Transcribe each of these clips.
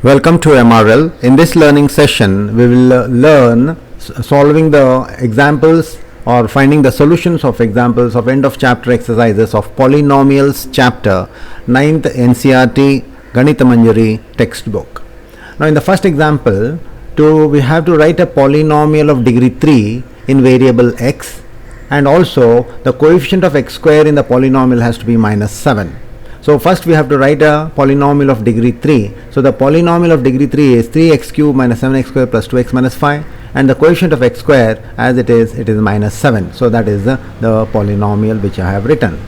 Welcome to MRL. In this learning session, we will learn solving the examples or finding the solutions of examples of end of chapter exercises of Polynomials chapter 9th NCERT Ganita Manjari textbook. Now in the first example, we have to write a polynomial of degree 3 in variable x, and also the coefficient of x square in the polynomial has to be minus 7. So first we have to write a polynomial of degree 3. So the polynomial of degree 3 is 3x cube minus 7x square plus 2x minus 5, and the coefficient of x square as it is minus 7. So that is the polynomial which I have written.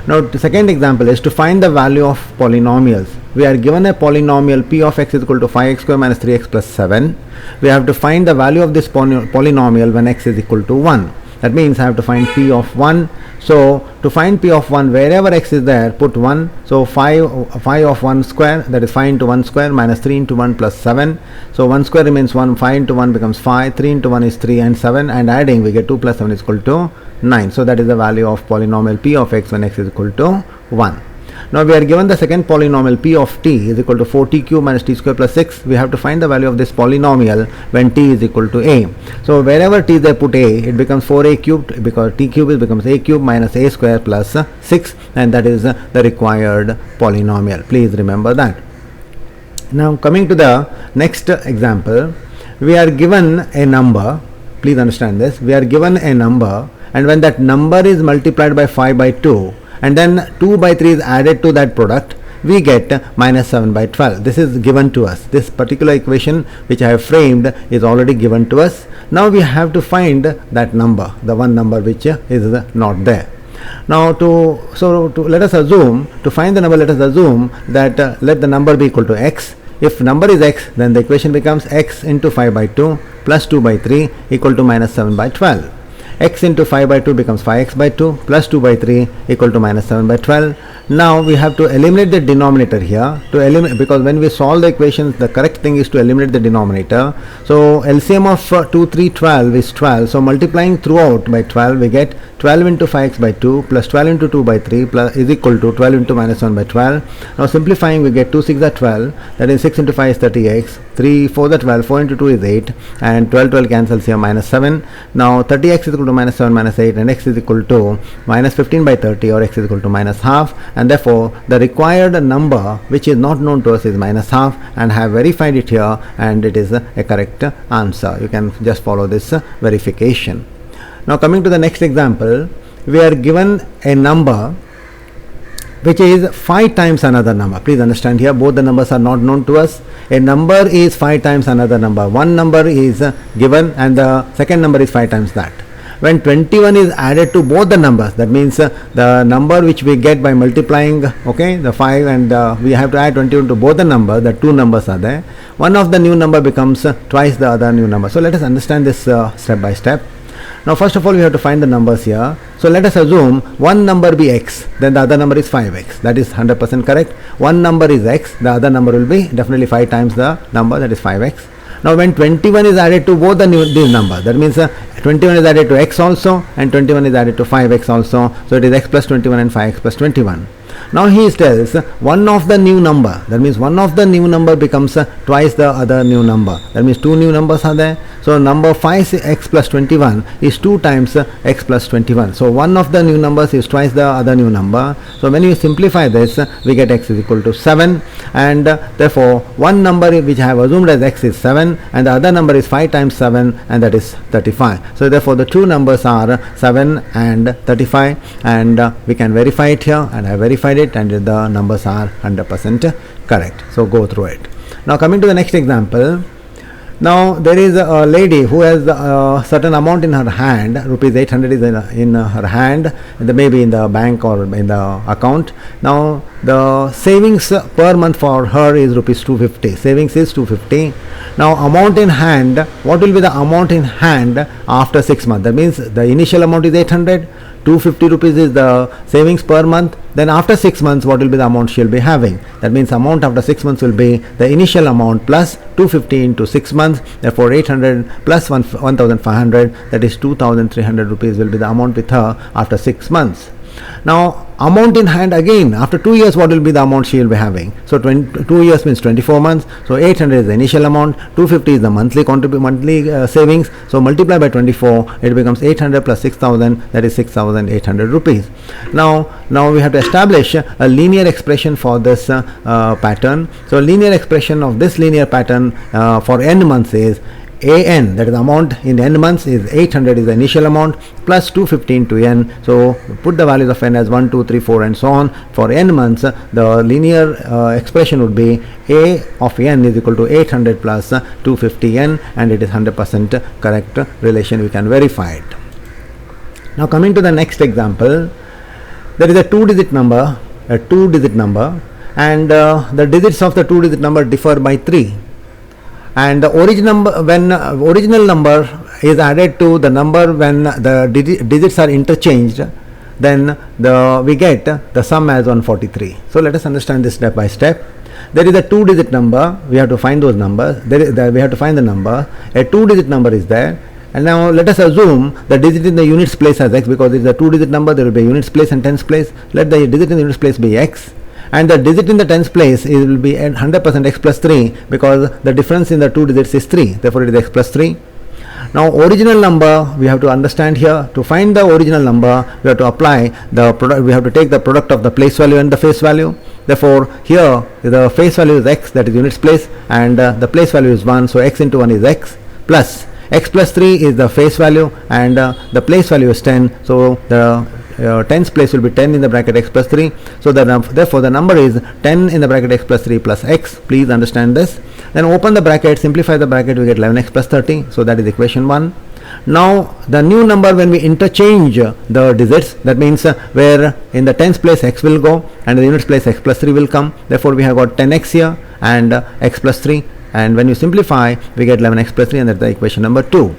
Now the second example is to find the value of polynomials. We are given a polynomial p of x is equal to 5x square minus 3x plus 7. We have to find the value of this polynomial when x is equal to 1. That means I have to find p of 1. So to find p of 1, wherever x is there, put 1. So 5 of 1 square, that is 5 into 1 square minus 3 into 1 plus 7. So 1 square remains 1, 5 into 1 becomes 5, 3 into 1 is 3 and 7, and adding we get 2 plus 7 is equal to 9. So that is the value of polynomial p of x when x is equal to 1. Now we are given the second polynomial p of t is equal to 4t cube minus t square plus 6. We have to find the value of this polynomial when t is equal to a. So wherever t is there, put a, it becomes 4a cubed, because t cube becomes a cube minus a square plus 6, and that is the required polynomial. Please remember that. Now coming to the next example, we are given a number. Please understand this. We are given a number, and when that number is multiplied by 5 by 2, and then 2 by 3 is added to that product, we get minus 7 by 12. This is given to us. This particular equation which I have framed is already given to us. Now we have to find that number, the one number which is not there. Now let us assume, to find the number, let us assume that let the number be equal to x. If number is x, then the equation becomes x into 5 by 2 plus 2 by 3 equal to minus 7 by 12. X into 5 by 2 becomes 5x by 2 plus 2 by 3 equal to minus 7 by 12. Now we have to eliminate the denominator here, because when we solve the equations, the correct thing is to eliminate the denominator. So LCM of 2, 3, 12 is 12. So multiplying throughout by 12, we get 12 into 5x by 2 plus 12 into 2 by 3 plus is equal to 12 into minus 1 by 12. Now simplifying, we get 2 6 are 12, that is 6 into 5 is 30x, 3 4 are 12, 4 into 2 is 8, and 12 cancels here, minus 7. Now 30x is equal to minus 7 minus 8, and x is equal to minus 15 by 30, or x is equal to minus half, and therefore the required number which is not known to us is minus half, and I have verified it here, and it is a correct answer. You can just follow this verification. Now coming to the next example, we are given a number which is 5 times another number. Please understand here, both the numbers are not known to us. A number is 5 times another number. One number is given and the second number is 5 times that. When 21 is added to both the numbers, that means the number which we get by multiplying the 5, and we have to add 21 to both the numbers, the two numbers are there. One of the new number becomes twice the other new number. So let us understand this step by step. Now first of all, we have to find the numbers here. So let us assume one number be x, then the other number is 5x. That is 100% correct. One number is x, the other number will be definitely 5 times the number, that is 5x. Now when 21 is added to both these numbers, that means 21 is added to x also, and 21 is added to 5x also. So it is x plus 21 and 5x plus 21. Now he tells one of the new number, that means one of the new number becomes twice the other new number. That means two new numbers are there. So number 5x plus 21 is 2 times x plus 21. So one of the new numbers is twice the other new number. So when you simplify this, we get x is equal to 7, and therefore one number which I have assumed as x is 7, and the other number is 5 times 7, and that is 35. So therefore the two numbers are 7 and 35, and we can verify it here, and I have verified it, and the numbers are 100% correct. So go through it. Now coming to the next example. Now there is a lady who has a certain amount in her hand, rupees 800 is in her hand, maybe in the bank or in the account. Now the savings per month for her is rupees 250. Savings is 250. Now amount in hand, what will be the amount in hand after 6 months? That means the initial amount is 800, 250 rupees is the savings per month. Then after 6 months, what will be the amount she will be having? That means amount after 6 months will be the initial amount plus 250 into 6 months. Therefore 800 plus 1500, that is 2300 rupees will be the amount with her after 6 months. Now amount in hand, again after 2 years what will be the amount she will be having? So 2 years means 24 months. So 800 is the initial amount, 250 is the monthly savings. So multiply by 24, it becomes 800 plus 6000, that is 6800 rupees. Now we have to establish a linear expression for this pattern. So linear expression of this linear pattern for n months is an, that is amount in n months, is 800 is the initial amount plus 250 into n. So put the values of n as 1, 2, 3, 4 and so on. For n months, the linear expression would be a of n is equal to 800 plus 250n, and it is 100% correct relation. We can verify it. Now coming to the next example, there is a two-digit number, and the digits of the two-digit number differ by 3. And the original number is added to the number when the digits are interchanged, then we get the sum as 143. So let us understand this step by step. There is a two-digit number. We have to find those numbers. We have to find the number. A two-digit number is there. And now let us assume the digit in the units place as x, because it is a two-digit number. There will be a units place and tens place. Let the digit in the units place be x. And the digit in the tens place will be 100% x plus 3, because the difference in the two digits is 3, therefore it is x plus 3. Now original number we have to understand here. To find the original number, we have to apply the product. We have to take the product of the place value and the face value. Therefore here the face value is x, that is units place, and the place value is 1, so x into 1 is x, plus x plus 3 is the face value, and the place value is 10, so the tens place will be 10 in the bracket x plus 3. So therefore the number is 10 in the bracket x plus 3 plus x. Please understand this. Then open the bracket, simplify the bracket, we get 11x plus 30. So that is equation 1. Now the new number, when we interchange the digits, that means where in the tens place x will go and the units place x plus 3 will come. Therefore we have got 10x here and x plus 3, and when you simplify we get 11x plus 3, and that's the equation number 2.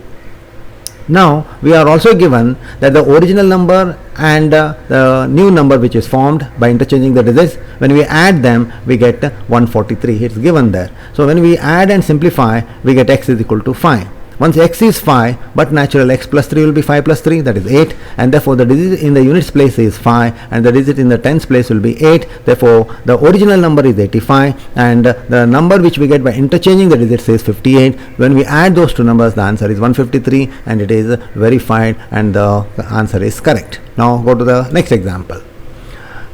Now we are also given that the original number and the new number which is formed by interchanging the digits, when we add them we get 143. It's given there. So when we add and simplify, we get x is equal to 5. Once x is 5, but natural x plus 3 will be 5 plus 3, that is 8, and therefore the digit in the units place is 5 and the digit in the tens place will be 8. Therefore the original number is 85 and the number which we get by interchanging the digits is 58. When we add those two numbers, the answer is 153, and it is verified and the answer is correct. Now go to the next example.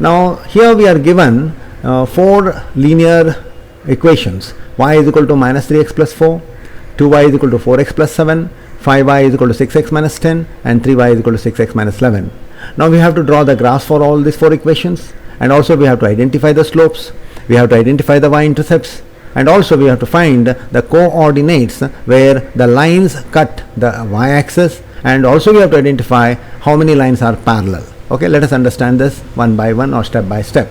Now here we are given 4 linear equations. Y is equal to minus 3x plus 4, 2y is equal to 4x plus 7, 5y is equal to 6x minus 10, and 3y is equal to 6x minus 11. Now we have to draw the graphs for all these 4 equations, and also we have to identify the slopes, we have to identify the y-intercepts, and also we have to find the coordinates where the lines cut the y-axis, and also we have to identify how many lines are parallel. Okay, let us understand this one by one or step by step.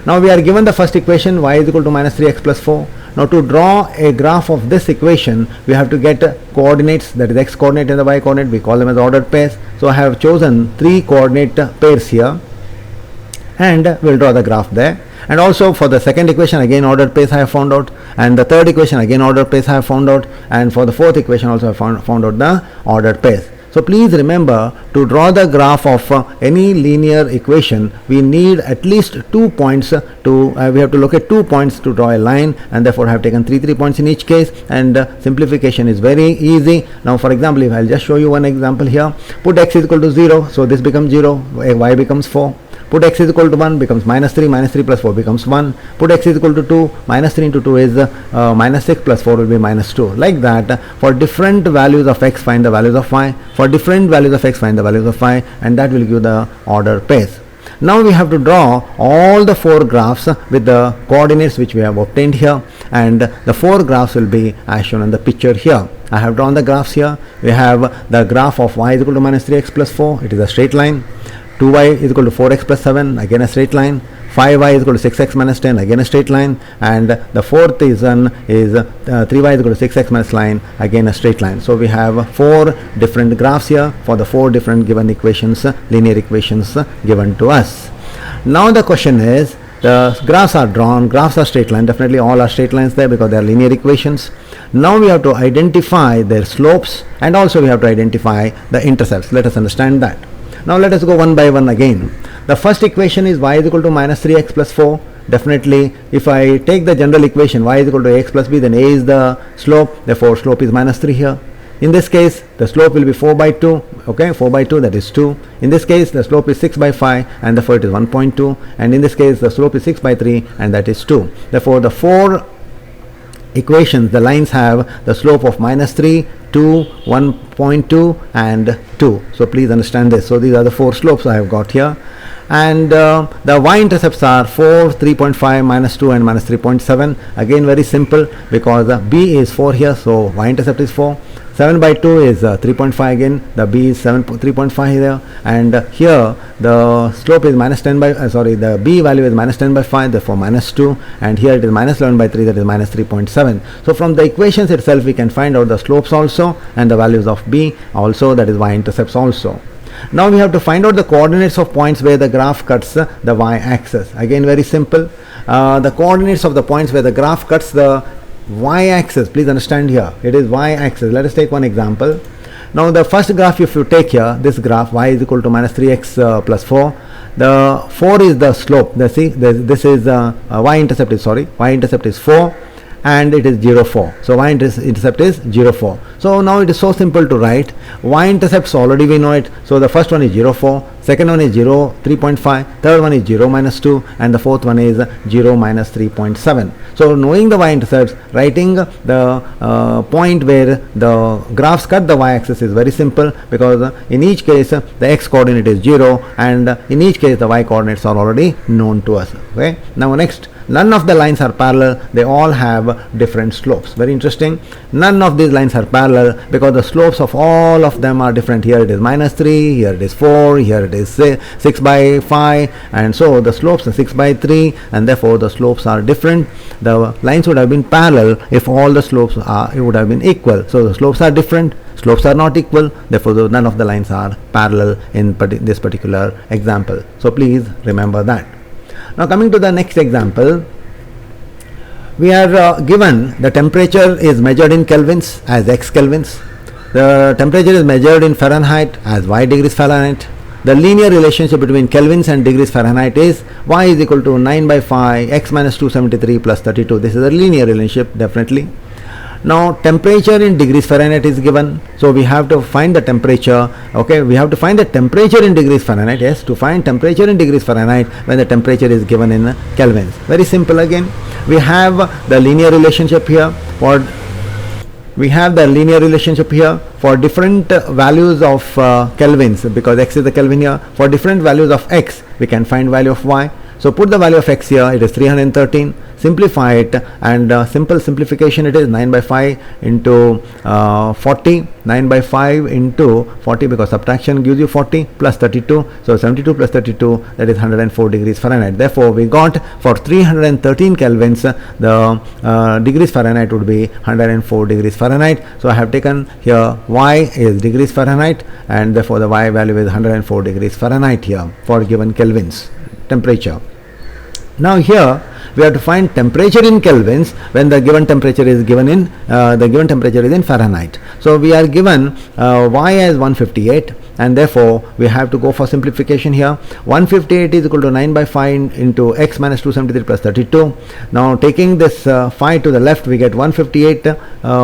Now we are given the first equation, y is equal to minus 3x plus 4. Now to draw a graph of this equation, we have to get coordinates, that is x coordinate and the y coordinate. We call them as ordered pairs. So I have chosen 3 coordinate pairs here, and we'll draw the graph there. And also for the second equation, again ordered pairs I have found out, and the third equation again ordered pairs I have found out, and for the fourth equation also I found out the ordered pairs. So please remember, to draw the graph of any linear equation, we need at least 2 points we have to locate 2 points to draw a line, and therefore I have taken 3 points in each case, and simplification is very easy. Now for example, if I'll just show you one example here, put x is equal to 0, so this becomes 0, y becomes 4. Put x is equal to 1 becomes minus 3 plus 4 becomes 1. Put x is equal to 2, minus 3 into 2 is minus 6 plus 4 will be minus 2. Like that, for different values of x, find the values of y. For different values of x, find the values of y, and that will give the order pairs. Now we have to draw all the 4 graphs with the coordinates which we have obtained here, and the 4 graphs will be as shown in the picture here. I have drawn the graphs here. We have the graph of y is equal to minus 3x plus 4, it is a straight line. 2y is equal to 4x plus 7, again a straight line. 5y is equal to 6x minus 10, again a straight line. And the fourth is 3y is equal to 6x minus 9, again a straight line. So we have 4 different graphs here for the 4 different given equations, linear equations given to us. Now the question is, the graphs are drawn, graphs are straight line, definitely all are straight lines there because they are linear equations. Now we have to identify their slopes, and also we have to identify the intercepts. Let us understand that. Now let us go one by one again. The first equation is y is equal to minus 3x plus 4. Definitely, if I take the general equation y is equal to x plus b, then a is the slope, therefore slope is minus 3 here. In this case, the slope will be 4 by 2, okay, 4 by 2, that is 2. In this case, the slope is 6 by 5, and therefore it is 1.2. And in this case, the slope is 6 by 3, and that is 2. Therefore, the 4 equations, the lines have the slope of minus 3, 2, 1.2, and 2. So please understand this. So these are the 4 slopes I have got here. And the y-intercepts are 4, 3.5, minus 2, and minus 3.7. Again, very simple, because b is 4 here, so y-intercept is 4. 7 by 2 is 3.5 again, the b is 3.5 here, and here the slope is minus 10 by, the b value is minus 10 by 5, therefore minus 2, and here it is minus 11 by 3, that is minus 3.7. So from the equations itself we can find out the slopes also, and the values of b also, that is y-intercepts also. Now we have to find out the coordinates of points where the graph cuts the y-axis. Again, very simple. The coordinates of the points where the graph cuts the y-axis, please understand here, it is y-axis. Let us take one example. Now the first graph, if you take here, this graph y is equal to minus 3x plus 4, the 4 is the slope. See, this is y-intercept is, y-intercept is 4, and it is 0, 4. So y-intercept is 0, 4. So now it is so simple to write. Y-intercepts already we know it. So the first one is 0, 4, second one is 0, 3.5, third one is 0, minus 2, and the fourth one is 0, minus 3.7. So knowing the y-intercepts, writing the point where the graphs cut the y-axis is very simple, because in each case the x coordinate is 0, and in each case the y coordinates are already known to us. Okay. Now next, none of the lines are parallel, they all have different slopes. Very interesting. None of these lines are parallel, because the slopes of all of them are different. Here it is minus 3, here it is 4, here it is 6 by 5, and so the slopes are 6 by 3, and therefore the slopes are different. The lines would have been parallel if all the slopes would have been equal. So the slopes are different, slopes are not equal, therefore none of the lines are parallel in this particular example. So please remember that. Now coming to the next example, we are given the temperature is measured in kelvins as x kelvins. The temperature is measured in Fahrenheit as y degrees Fahrenheit. The linear relationship between kelvins and degrees Fahrenheit is y is equal to 9 by 5 x minus 273 plus 32. This is a linear relationship, definitely. Now temperature in degrees Fahrenheit is given, so we have to find the temperature. Okay, we have to find the temperature in degrees Fahrenheit. Yes, to find temperature in degrees Fahrenheit when the temperature is given in kelvins. Very simple again. We have the linear relationship here for different values of kelvins, because x is the Kelvin here. For different values of x, we can find value of y. So put the value of x here, it is 313. Simplify it, and simple simplification, it is 9 by 5 into 40, 9 by 5 into 40, because subtraction gives you 40 plus 32. So 72 plus 32, that is 104 degrees Fahrenheit. Therefore we got for 313 kelvins the degrees Fahrenheit would be 104 degrees Fahrenheit. So I have taken here y is degrees Fahrenheit, and therefore the y value is 104 degrees Fahrenheit here for given kelvins temperature. Now here we have to find temperature in kelvins when the given temperature is given in Fahrenheit. So we are given y as 158, and therefore we have to go for simplification here. 158 is equal to 9 by 5 into x minus 273 plus 32. Now taking this 5 to the left, we get 158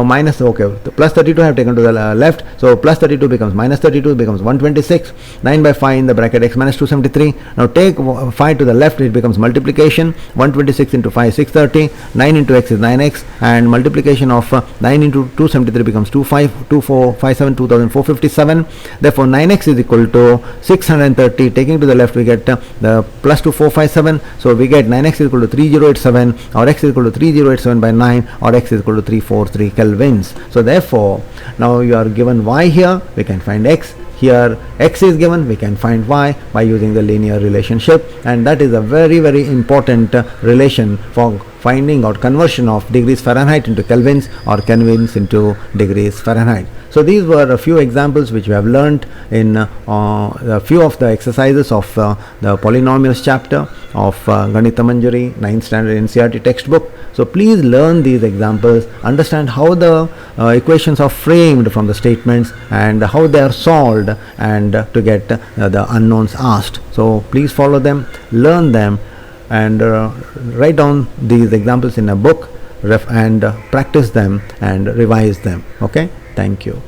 minus, the plus 32 I have taken to the left, so plus 32 becomes minus 32, becomes 126. 9 by 5 in the bracket x minus 273. Now take 5 to the left, it becomes multiplication. 126 into 5 is 630, 9 into x is 9x, and multiplication of 9 into 273 becomes 2457, 2457. Therefore 9x is equal to 630. Taking to the left, we get the plus 2457, so we get 9x is equal to 3087, or x is equal to 3087 by 9, or x is equal to 343 kelvins. So therefore now you are given y here, we can find x. Here x is given, we can find y by using the linear relationship, and that is a very, very important relation for finding out conversion of degrees Fahrenheit into kelvins or kelvins into degrees Fahrenheit. So these were a few examples which we have learnt in a few of the exercises of the polynomials chapter of Ganita Manjari 9th standard NCERT textbook. So please learn these examples, understand how the equations are framed from the statements and how they are solved, and to get the unknowns asked. So please follow them, learn them, and write down these examples in a book and practice them and revise them. Okay, thank you.